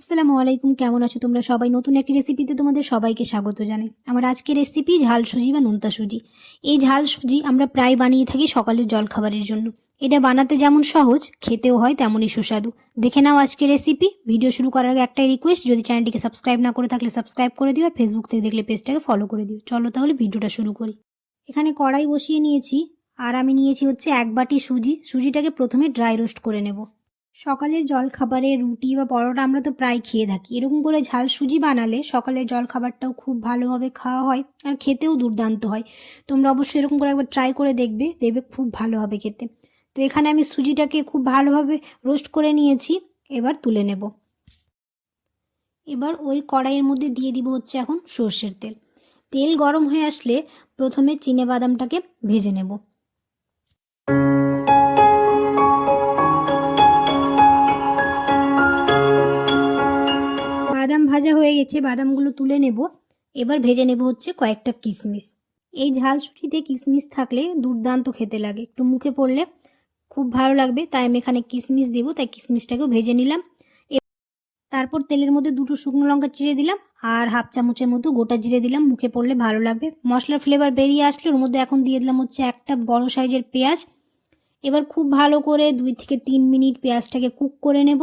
আসসালামু আলাইকুম, কেমন আছো তোমরা সবাই? নতুন একটি রেসিপিতে তোমাদের সবাইকে স্বাগত জানাই। আমার আজকের রেসিপি ঝাল সুজি বা নোনতা সুজি। এই ঝাল সুজি আমরা প্রায় বানিয়ে থাকি সকালের জলখাবারের জন্য। এটা বানাতে যেমন সহজ, খেতেও হয় তেমনই সুস্বাদু। দেখে নাও আজকের রেসিপি। ভিডিও শুরু করার আগে একটাই রিকোয়েস্ট, যদি চ্যানেলটিকে সাবস্ক্রাইব না করে থাকলে সাবস্ক্রাইব করে দিও, আর ফেসবুক থেকে দেখলে পেজটাকে ফলো করে দিও। চলো তাহলে ভিডিওটা শুরু করি। এখানে কড়াই বসিয়ে নিয়েছি, আর আমি নিয়েছি হচ্ছে 1 বাটি সুজি। সুজিটাকে প্রথমে ড্রাই রোস্ট করে নেব। সকালের জলখাবারে রুটি বা পরোটা আমরা তো প্রায় খেয়ে থাকি। এরকম করে ঝাল সুজি বানালে সকালের জলখাবারটাও খুব ভালোভাবে খাওয়া হয় আর খেতেও দুর্দান্ত হয়। তোমরা অবশ্যই এরকম করে একবার ট্রাই করে দেখবে, দেখবে খুব ভালো হবে খেতে। তো এখানে আমি সুজিটাকে খুব ভালোভাবে রোস্ট করে নিয়েছি, এবার তুলে নেব। এবার ওই কড়াইয়ের মধ্যে দিয়ে দিব হচ্ছে এখন সর্ষের তেল। তেল গরম হয়ে আসলে প্রথমে চিনেবাদামটাকে ভেজে নেব। বাদাম ভাজা হয়ে গেছে, বাদামগুলো তুলে নেব। এবার ভেজে নেব হচ্ছে কয়েকটা কিশমিশ। এই ঝাল সুজিতে কিশমিশ থাকলে দুর্দান্ত খেতে লাগে, একটু মুখে পড়লে খুব ভালো লাগবে, তাই আমি এখানে কিশমিশ দেবো, তাই কিশমিশটাকেও ভেজে নিলাম। তারপর তেলের মধ্যে 2টো শুকনো লঙ্কা চিড়ে দিলাম, আর হাফ চামচের মতো গোটা জিরে দিলাম, মুখে পড়লে ভালো লাগবে। মশলার ফ্লেভার বেরিয়ে আসলে ওর মধ্যে এখন দিয়ে দিলাম হচ্ছে একটা বড় সাইজের পেঁয়াজ। এবার খুব ভালো করে 2 থেকে 3 মিনিট পেঁয়াজটাকে কুক করে নেব।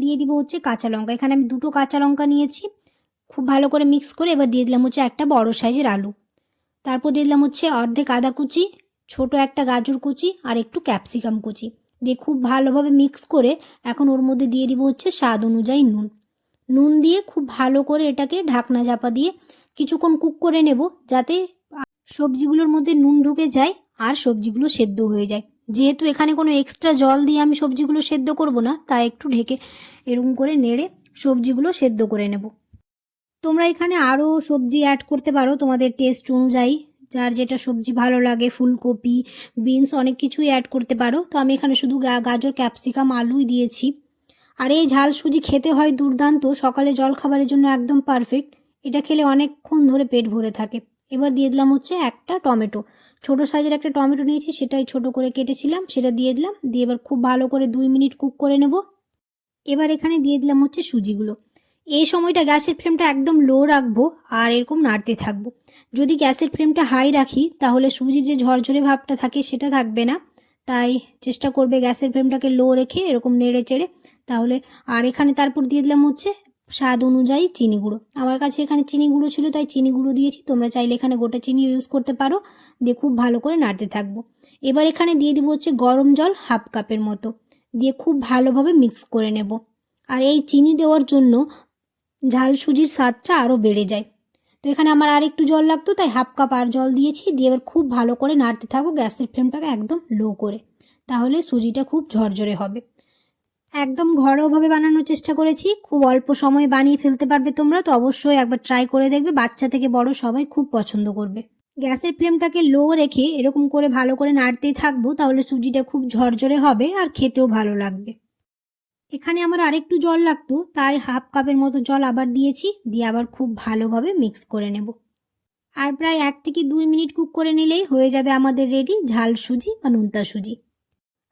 দিয়ে দিব হচ্ছে কাঁচা লঙ্কা। এখানে আমি 2টো কাঁচা লঙ্কা নিয়েছি। খুব ভালো করে মিক্স করে এবার দিয়ে দিলাম হচ্ছে একটা বড় সাইজের আলু। তারপর দিয়ে দিলাম হচ্ছে অর্ধেক আদা কুচি, ছোট একটা গাজর কুচি, আর একটু ক্যাপসিকাম কুচি দিয়ে খুব ভালোভাবে মিক্স করে এখন ওর মধ্যে দিয়ে দিব হচ্ছে স্বাদ অনুযায়ী নুন। নুন দিয়ে খুব ভালো করে এটাকে ঢাকনা চাপা দিয়ে কিছুক্ষণ কুক করে নেব, যাতে সবজিগুলোর মধ্যে নুন ঢুকে যায় আর সবজিগুলো সেদ্ধ হয়ে যায়। যেহেতু এখানে কোনো এক্সট্রা জল দিয়ে আমি সবজিগুলো সেদ্ধ করব না, তাই একটু ঢেকে এরকম করে নেড়ে সবজিগুলো সেদ্ধ করে নেব। তোমরা এখানে আরও সবজি অ্যাড করতে পারো তোমাদের টেস্ট অনুযায়ী, যার যেটা সবজি ভালো লাগে, ফুলকপি, বিনস অনেক কিছুই অ্যাড করতে পারো। তো আমি এখানে শুধু গাজর, ক্যাপসিকাম, আলুই দিয়েছি। আর এই ঝাল সুজি খেতে হয় দুর্দান্ত, সকালে জলখাবারের জন্য একদম পারফেক্ট। এটা খেলে অনেকক্ষণ ধরে পেট ভরে থাকে। এবার দিয়ে দিলাম হচ্ছে একটা টমেটো। ছোট সাইজের একটা টমেটো নিয়েছি, সেটাই ছোট করে কেটেছিলাম, সেটা দিয়ে দিলাম। দিয়ে এবার খুব ভালো করে 2 মিনিট কুক করে নেব। এবার এখানে দিয়ে দিলাম হচ্ছে সুজিগুলো। এই সময়টা গ্যাসের ফ্লেমটা একদম লো রাখবো আর এরকম নাড়তে থাকবো। যদি গ্যাসের ফ্লেমটা হাই রাখি তাহলে সুজির যে ঝরঝরে ভাবটা থাকে সেটা থাকবে না, তাই চেষ্টা করবে গ্যাসের ফ্লেমটাকে লো রেখে এরকম নেড়ে চেড়ে তাহলে। আর এখানে তারপর দিয়ে দিলাম হচ্ছে স্বাদ অনুযায়ী চিনি গুঁড়ো। আমার কাছে এখানে চিনি গুঁড়ো ছিল তাই চিনি গুঁড়ো দিয়েছি, তোমরা চাইলে এখানে গোটা চিনি ইউজ করতে পারো। দিয়ে খুব ভালো করে নাড়তে থাকবো। এবার এখানে দিয়ে দিব হচ্ছে গরম জল হাফ কাপের মতো, দিয়ে খুব ভালোভাবে মিক্স করে নেব। আর এই চিনি দেওয়ার জন্য ঝাল সুজির স্বাদটা আরও বেড়ে যায়। তো এখানে আমার আর একটু জল লাগতো, তাই হাফ কাপ আর জল দিয়েছি। দিয়ে এবার খুব ভালো করে নাড়তে থাকবো গ্যাসের ফ্লেমটাকে একদম লো করে, তাহলে সুজিটা খুব ঝরঝরে হবে। একদম ঘরোয়াভাবে বানানোর চেষ্টা করেছি, খুব অল্প সময়ে বানিয়ে ফেলতে পারবে তোমরা। তো অবশ্যই একবার ট্রাই করে দেখবে, বাচ্চা থেকে বড় সবাই খুব পছন্দ করবে। গ্যাসের ফ্লেমটাকে লো রেখে এরকম করে ভালো করে নাড়তেই থাকবো, তাহলে সুজিটা খুব ঝরঝরে হবে আর খেতেও ভালো লাগবে। এখানে আমার আরেকটু জল লাগতো, তাই হাফ কাপের মতো জল আবার দিয়েছি। দিয়ে আবার খুব ভালোভাবে মিক্স করে নেব। আর প্রায় 1 থেকে 2 মিনিট কুক করে নিলেই হয়ে যাবে আমাদের রেডি ঝাল সুজি বা নোনতা সুজি।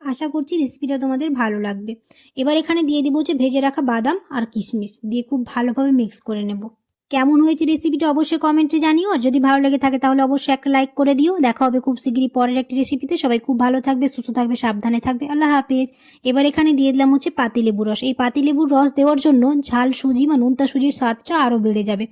আশা করছি রেসিপিটা তোমাদের ভালো লাগবে। এবার এখানে দিয়ে দিব হচ্ছে ভেজে রাখা বাদাম আর কিশমিশ, দিয়ে খুব ভালোভাবে মিক্স করে নেব। কেমন হয়েছে রেসিপিটা অবশ্যই কমেন্টে জানিও, আর যদি ভালো লেগে থাকে তাহলে অবশ্যই একটা লাইক করে দিও। দেখা হবে খুব শীঘ্রই পরের একটি রেসিপিতে। সবাই খুব ভালো থাকবে, সুস্থ থাকবে, সাবধানে থাকবে। আল্লাহ হাফেজ। এবার এখানে দিয়ে দিলাম হচ্ছে পাতিলেবুর রস। এই পাতিলেবুর রস দেওয়ার জন্য ঝাল সুজি বা নোনতা সুজির স্বাদটা আরও বেড়ে যাবে।